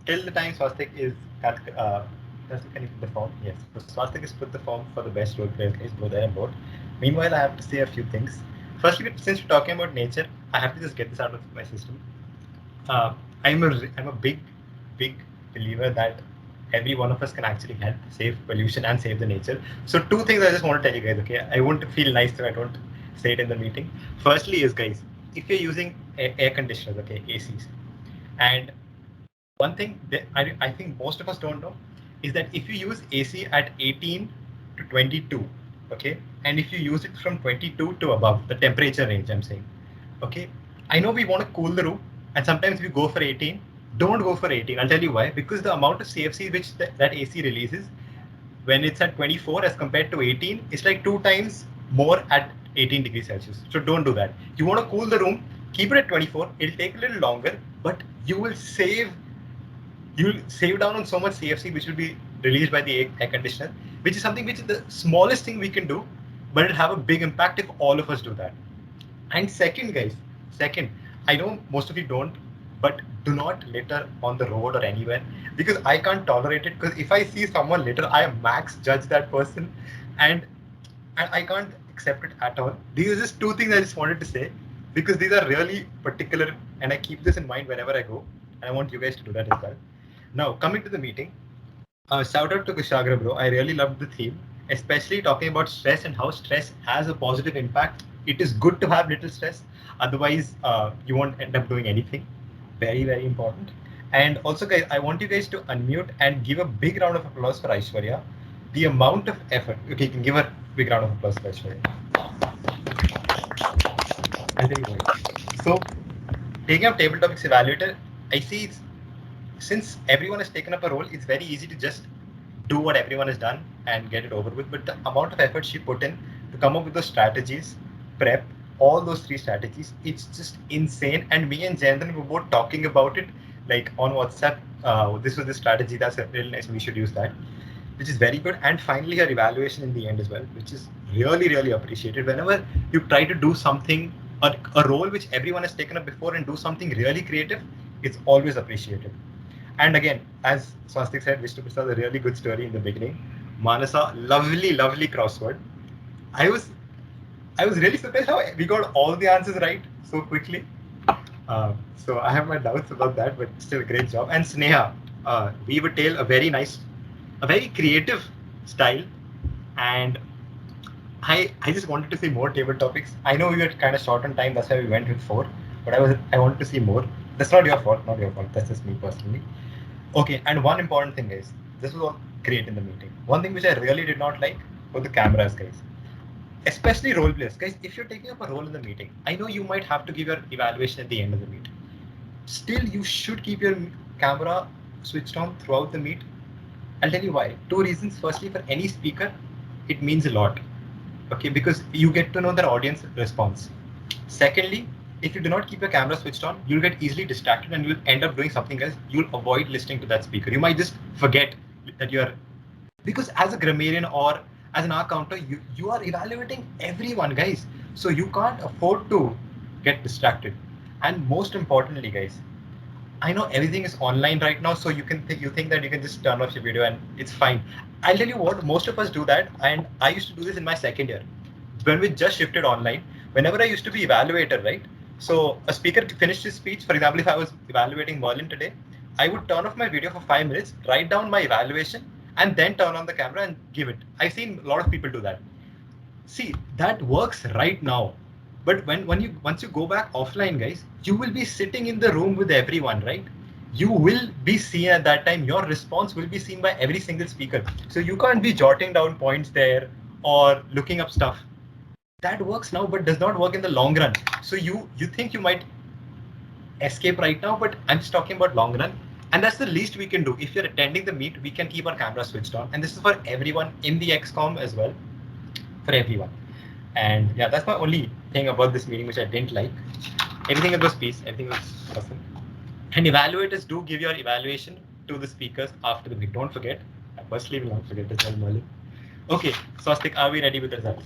till the time Swastik is can you put the form? Yes. So Swastik has put the form for the best role players, guys. Go there and vote. Meanwhile, I have to say a few things. Firstly, since we're talking about nature, I have to just get this out of my system. Uh, I'm a big believer that every one of us can actually help save pollution and save the nature. So two things I just want to tell you guys. Okay, I won't feel nice if I don't say it in the meeting. Firstly, is guys, if you're using air conditioners, okay, ACs, and one thing that I think most of us don't know is that if you use AC at 18 to 22, okay, and if you use it from 22 to above, the temperature range I'm saying, okay, I know we want to cool the room, and sometimes we go for 18. Don't go for 18. I'll tell you why. Because the amount of CFC which that AC releases when it's at 24 as compared to 18, it's like 2 times more at 18 degrees Celsius. So don't do that. You want to cool the room, keep it at 24. It'll take a little longer, but you'll save down on so much CFC which will be released by the air conditioner, which is something which is the smallest thing we can do, but it'll have a big impact if all of us do that. And second, guys, second, I know most of you don't, but do not litter on the road or anywhere because I can't tolerate it. Because if I see someone litter, I max judge that person, and I can't accept it at all. These are just two things I just wanted to say because these are really particular, and I keep this in mind whenever I go, and I want you guys to do that as well. Now, coming to the meeting, shout out to Kushagra, bro. I really loved the theme, especially talking about stress and how stress has a positive impact. It is good to have little stress, otherwise, you won't end up doing anything. Very, very important. And also, guys, I want you guys to unmute and give a big round of applause for Aishwarya. The amount of effort. Okay, you can give a big round of applause for Aishwarya. I'll tell you why. So, taking up table topics evaluator, I see since everyone has taken up a role, it's very easy to just do what everyone has done and get it over with. But the amount of effort she put in to come up with those strategies, prep, all those three strategies, it's just insane. And me and Jayanthan were both talking about it like on WhatsApp. This was the strategy, that's really nice. We should use that, which is very good. And finally, her evaluation in the end as well, which is really, really appreciated. Whenever you try to do something, a role which everyone has taken up before and do something really creative, it's always appreciated. And again, as Swastik said, Vishnu Prasad, a really good story in the beginning. Manasa, lovely, lovely crossword. I was really surprised how we got all the answers right so quickly. So I have my doubts about that, but still a great job. And Sneha, weave a tale, a very creative style. And I just wanted to see more table topics. I know we were kind of short on time, that's why we went with 4. But I wanted to see more. That's not your fault, not your fault. That's just me personally. Okay, and one important thing, guys. This was all great in the meeting. One thing which I really did not like were the cameras, guys. Especially role players, guys. If you're taking up a role in the meeting, I know you might have to give your evaluation at the end of the meet. Still, you should keep your camera switched on throughout the meet. I'll tell you why. 2 reasons. Firstly, for any speaker, it means a lot. Okay, because you get to know their audience response. Secondly, if you do not keep your camera switched on, you'll get easily distracted and you'll end up doing something else. You'll avoid listening to that speaker. You might just forget that you're, because as a grammarian or as an R counter, you are evaluating everyone, guys. So you can't afford to get distracted. And most importantly, guys, I know everything is online right now, so you think that you can just turn off your video and it's fine. I'll tell you what, most of us do that, and I used to do this in my second year when we just shifted online. Whenever I used to be evaluator, right? So a speaker finished his speech. For example, if I was evaluating Merlin today, I would turn off my video for 5 minutes, write down my evaluation, and then turn on the camera and give it. I've seen a lot of people do that. See, that works right now. But once you go back offline, guys, you will be sitting in the room with everyone, right? You will be seen at that time. Your response will be seen by every single speaker. So you can't be jotting down points there or looking up stuff. That works now, but does not work in the long run. So you think you might escape right now, but I'm just talking about long run. And that's the least we can do. If you're attending the meet, we can keep our camera switched on. And this is for everyone in the XCOM as well, for everyone. And yeah, that's my only thing about this meeting which I didn't like. Everything else was peace, everything was awesome. And evaluators do give your evaluation to the speakers after the meet. Don't forget. I personally will not forget as well, Merlin. Okay, Swastik, are we ready with the results?